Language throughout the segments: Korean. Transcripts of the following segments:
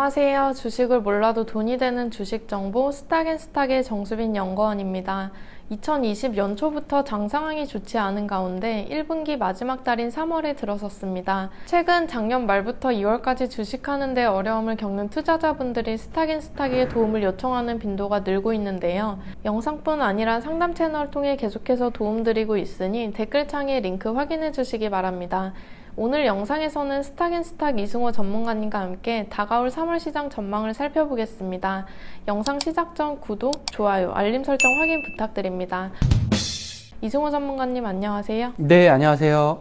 안녕하세요. 주식을 몰라도 돈이 되는 주식 정보 스탁앤스탁의 정수빈 연구원입니다. 2020 연초부터 장 상황이 좋지 않은 가운데 1분기 마지막 달인 3월에 들어섰습니다. 최근 작년 말부터 2월까지 주식하는 데 어려움을 겪는 투자자분들이 스탁앤스탁에 도움을 요청하는 빈도가 늘고 있는데요. 영상뿐 아니라 상담 채널을 통해 계속해서 도움드리고 있으니 댓글창에 링크 확인해 주시기 바랍니다. 오늘 영상에서는 스탁앤스탁 이승호 전문가님과 함께 다가올 3월 시장 전망을 살펴보겠습니다. 영상 시작 전 구독, 좋아요, 알림 설정 확인 부탁드립니다. 이승호 전문가님 안녕하세요. 네, 안녕하세요.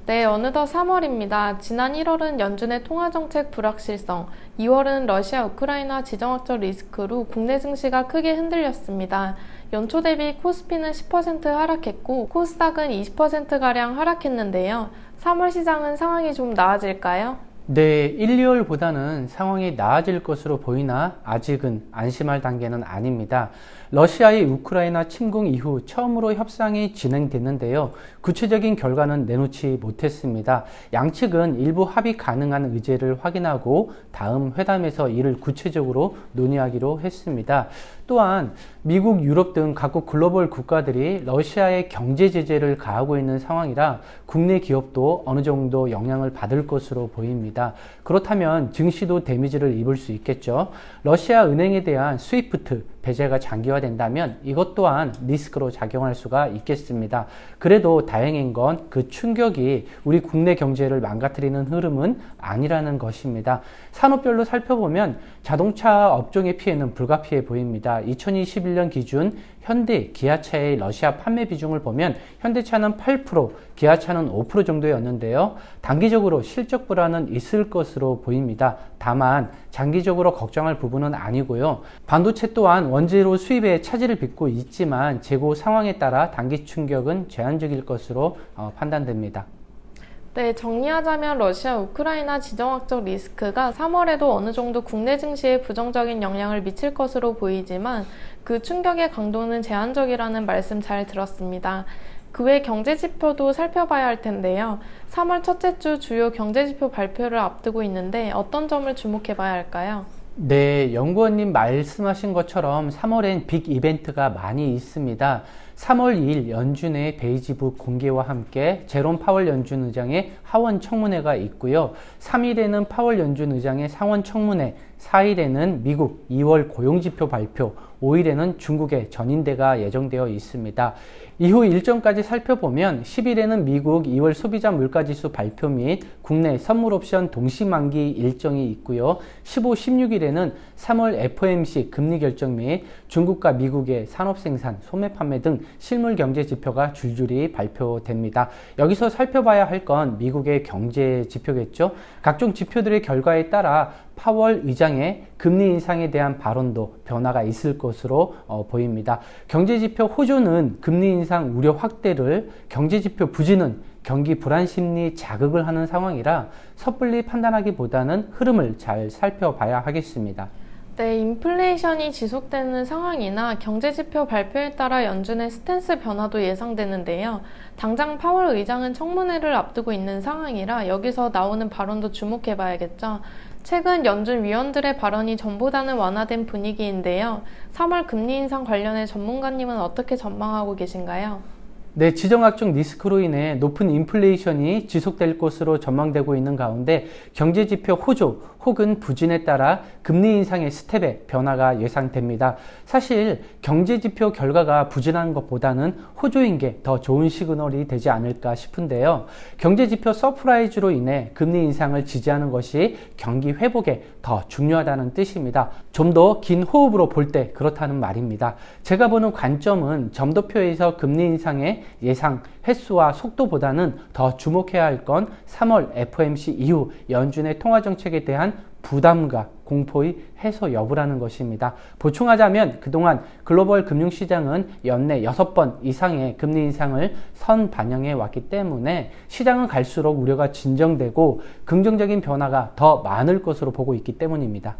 네, 어느덧 3월입니다. 지난 1월은 연준의 통화정책 불확실성, 2월은 러시아 우크라이나 지정학적 리스크로 국내 증시가 크게 흔들렸습니다. 연초 대비 코스피는 10% 하락했고 코스닥은 20%가량 하락했는데요. 3월 시장은 상황이 좀 나아질까요? 네, 1, 2월보다는 상황이 나아질 것으로 보이나 아직은 안심할 단계는 아닙니다. 러시아의 우크라이나 침공 이후 처음으로 협상이 진행됐는데요. 구체적인 결과는 내놓지 못했습니다. 양측은 일부 합의 가능한 의제를 확인하고 다음 회담에서 이를 구체적으로 논의하기로 했습니다. 또한 미국, 유럽 등 각국 글로벌 국가들이 러시아의 경제 제재를 가하고 있는 상황이라 국내 기업도 어느 정도 영향을 받을 것으로 보입니다. 그렇다면 증시도 데미지를 입을 수 있겠죠. 러시아 은행에 대한 스위프트 배제가 장기화된다면 이것 또한 리스크로 작용할 수가 있겠습니다. 그래도 다행인 건 그 충격이 우리 국내 경제를 망가뜨리는 흐름은 아니라는 것입니다. 산업별로 살펴보면 자동차 업종의 피해는 불가피해 보입니다. 2021년 기준 현대, 기아차의 러시아 판매 비중을 보면 현대차는 8%, 기아차는 5% 정도였는데요. 단기적으로 실적 불안은 있을 것으로 보입니다. 다만 장기적으로 걱정할 부분은 아니고요. 반도체 또한 원재료 수입에 차질을 빚고 있지만 재고 상황에 따라 단기 충격은 제한적일 것으로 판단됩니다. 네, 정리하자면 러시아 우크라이나 지정학적 리스크가 3월에도 어느 정도 국내 증시에 부정적인 영향을 미칠 것으로 보이지만 그 충격의 강도는 제한적이라는 말씀 잘 들었습니다. 그 외 경제지표도 살펴봐야 할 텐데요. 3월 첫째 주 주요 경제지표 발표를 앞두고 있는데 어떤 점을 주목해 봐야 할까요? 네, 연구원님 말씀하신 것처럼 3월엔 빅 이벤트가 많이 있습니다. 3월 2일 연준의 베이지북 공개와 함께 제롬 파월 연준 의장의 하원 청문회가 있고요. 3일에는 파월 연준 의장의 상원 청문회, 4일에는 미국 2월 고용지표 발표, 5일에는 중국의 전인대가 예정되어 있습니다. 이후 일정까지 살펴보면 10일에는 미국 2월 소비자 물가지수 발표 및 국내 선물 옵션 동시만기 일정이 있고요. 15, 16일에는 3월 FOMC 금리 결정 및 중국과 미국의 산업생산, 소매 판매 등 실물 경제 지표가 줄줄이 발표됩니다. 여기서 살펴봐야 할 건 미국의 경제 지표겠죠. 각종 지표들의 결과에 따라 파월 의장의 금리 인상에 대한 발언도 변화가 있을 것으로 보입니다. 경제지표 호조는 금리 인상 우려 확대를, 경제지표 부진은 경기 불안 심리 자극을 하는 상황이라 섣불리 판단하기보다는 흐름을 잘 살펴봐야 하겠습니다. 네, 인플레이션이 지속되는 상황이나 경제지표 발표에 따라 연준의 스탠스 변화도 예상되는데요. 당장 파월 의장은 청문회를 앞두고 있는 상황이라 여기서 나오는 발언도 주목해 봐야겠죠. 최근 연준 위원들의 발언이 전보다는 완화된 분위기인데요. 3월 금리 인상 관련해 전문가님은 어떻게 전망하고 계신가요? 네, 지정학적 리스크로 인해 높은 인플레이션이 지속될 것으로 전망되고 있는 가운데 경제지표 호조 혹은 부진에 따라 금리 인상의 스텝의 변화가 예상됩니다. 사실 경제지표 결과가 부진한 것보다는 호조인 게 더 좋은 시그널이 되지 않을까 싶은데요. 경제지표 서프라이즈로 인해 금리 인상을 지지하는 것이 경기 회복에 더 중요하다는 뜻입니다. 좀 더 긴 호흡으로 볼 때 그렇다는 말입니다. 제가 보는 관점은 점도표에서 금리 인상의 예상 횟수와 속도보다는 더 주목해야 할 건 3월 FOMC 이후 연준의 통화정책에 대한 부담과 공포의 해소 여부라는 것입니다. 보충하자면 그동안 글로벌 금융시장은 연내 6번 이상의 금리 인상을 선반영해 왔기 때문에 시장은 갈수록 우려가 진정되고 긍정적인 변화가 더 많을 것으로 보고 있기 때문입니다.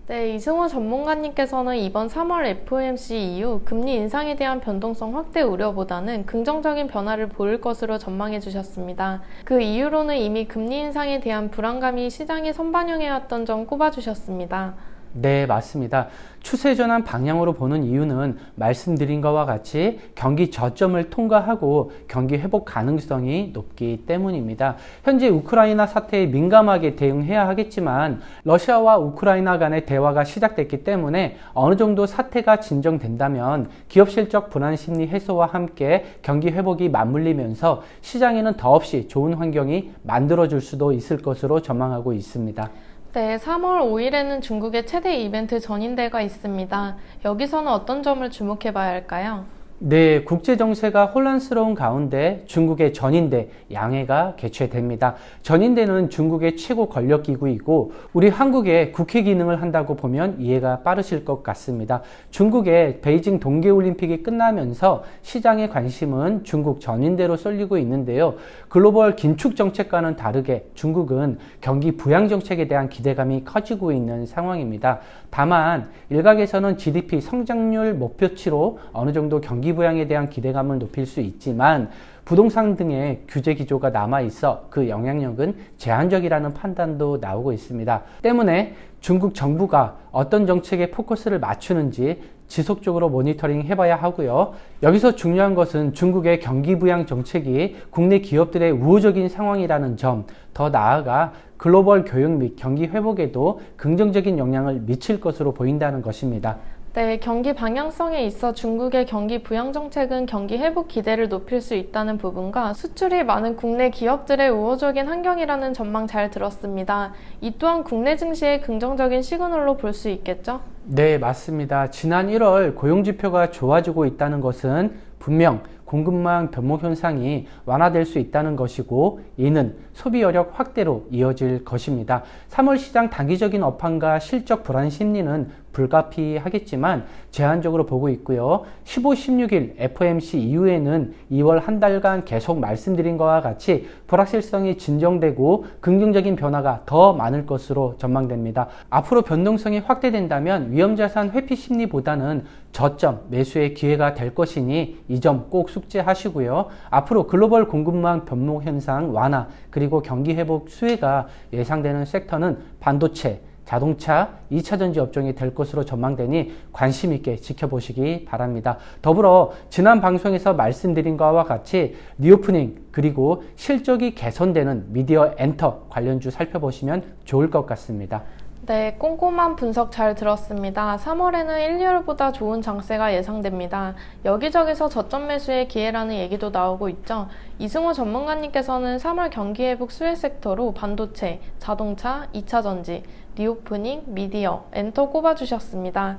네, 이승호 전문가님께서는 이번 3월 FOMC 이후 금리 인상에 대한 변동성 확대 우려보다는 긍정적인 변화를 보일 것으로 전망해 주셨습니다. 그 이유로는 이미 금리 인상에 대한 불안감이 시장에 선반영해왔던 점 꼽아주셨습니다. 네, 맞습니다. 추세 전환 방향으로 보는 이유는 말씀드린 것과 같이 경기 저점을 통과하고 경기 회복 가능성이 높기 때문입니다. 현재 우크라이나 사태에 민감하게 대응해야 하겠지만 러시아와 우크라이나 간의 대화가 시작됐기 때문에 어느 정도 사태가 진정된다면 기업 실적 불안 심리 해소와 함께 경기 회복이 맞물리면서 시장에는 더없이 좋은 환경이 만들어질 수도 있을 것으로 전망하고 있습니다. 네, 3월 5일에는 중국의 최대 이벤트 전인대가 있습니다. 여기서는 어떤 점을 주목해 봐야 할까요? 네, 국제 정세가 혼란스러운 가운데 중국의 전인대 양해가 개최됩니다. 전인대는 중국의 최고 권력 기구이고 우리 한국의 국회 기능을 한다고 보면 이해가 빠르실 것 같습니다. 중국의 베이징 동계올림픽이 끝나면서 시장의 관심은 중국 전인대로 쏠리고 있는데요. 글로벌 긴축 정책과는 다르게 중국은 경기 부양 정책에 대한 기대감이 커지고 있는 상황입니다. 다만 일각에서는 GDP 성장률 목표치로 어느 정도 경기 부양에 대한 기대감을 높일 수 있지만 부동산 등의 규제 기조가 남아있어 그 영향력은 제한적이라는 판단도 나오고 있습니다. 때문에 중국 정부가 어떤 정책에 포커스를 맞추는지 지속적으로 모니터링 해봐야 하고요. 여기서 중요한 것은 중국의 경기 부양 정책이 국내 기업들의 우호적인 상황이라는 점, 더 나아가 글로벌 교육 및 경기 회복에도 긍정적인 영향을 미칠 것으로 보인다는 것입니다. 네, 경기 방향성에 있어 중국의 경기 부양 정책은 경기 회복 기대를 높일 수 있다는 부분과 수출이 많은 국내 기업들의 우호적인 환경이라는 전망 잘 들었습니다. 이 또한 국내 증시의 긍정적인 시그널로 볼 수 있겠죠? 네, 맞습니다. 지난 1월 고용지표가 좋아지고 있다는 것은 분명 공급망 변목 현상이 완화될 수 있다는 것이고 이는 소비 여력 확대로 이어질 것입니다. 3월 시장 단기적인 업황과 실적 불안 심리는 불가피하겠지만 제한적으로 보고 있고요. 15, 16일 FOMC 이후에는 2월 한 달간 계속 말씀드린 것과 같이 불확실성이 진정되고 긍정적인 변화가 더 많을 것으로 전망됩니다. 앞으로 변동성이 확대된다면 위험자산 회피 심리보다는 저점 매수의 기회가 될 것이니 이 점 꼭 숙지하시고요. 앞으로 글로벌 공급망 변목 현상 완화 그리고 경기 회복 수혜가 예상되는 섹터는 반도체, 자동차, 2차전지 업종이 될 것으로 전망되니 관심 있게 지켜보시기 바랍니다. 더불어 지난 방송에서 말씀드린 것과 같이 리오프닝 그리고 실적이 개선되는 미디어 엔터 관련주 살펴보시면 좋을 것 같습니다. 네, 꼼꼼한 분석 잘 들었습니다. 3월에는 1, 2월보다 좋은 장세가 예상됩니다. 여기저기서 저점 매수의 기회라는 얘기도 나오고 있죠. 이승호 전문가님께서는 3월 경기 회복 수혜 섹터로 반도체, 자동차, 2차전지, 리오프닝, 미디어, 엔터 꼽아주셨습니다.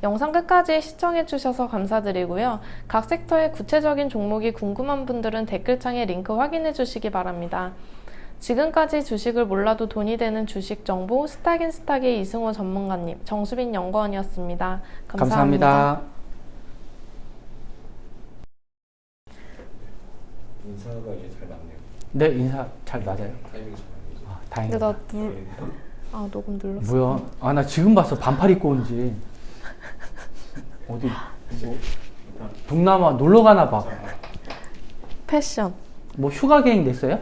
영상 끝까지 시청해주셔서 감사드리고요. 각 섹터의 구체적인 종목이 궁금한 분들은 댓글창에 링크 확인해주시기 바랍니다. 지금까지 주식을 몰라도 돈이 되는 주식 정보 스탁앤스탁의 이승호 전문가님, 정수빈 연구원이었습니다. 감사합니다. 인사가 이제 잘 맞네요. 네, 인사 잘 맞아요. 타이밍이 잘 맞네요. 아, 다행이다. 근데 나 녹음 눌렀어. 뭐야? 아, 나 지금 봤어. 반팔 입고 온지. 어디 뭐 동남아 놀러 가나 봐. 패션. 뭐 휴가 계획 냈어요?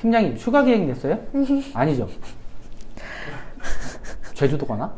팀장님 휴가 계획 냈어요? 아니죠. 제주도 가나?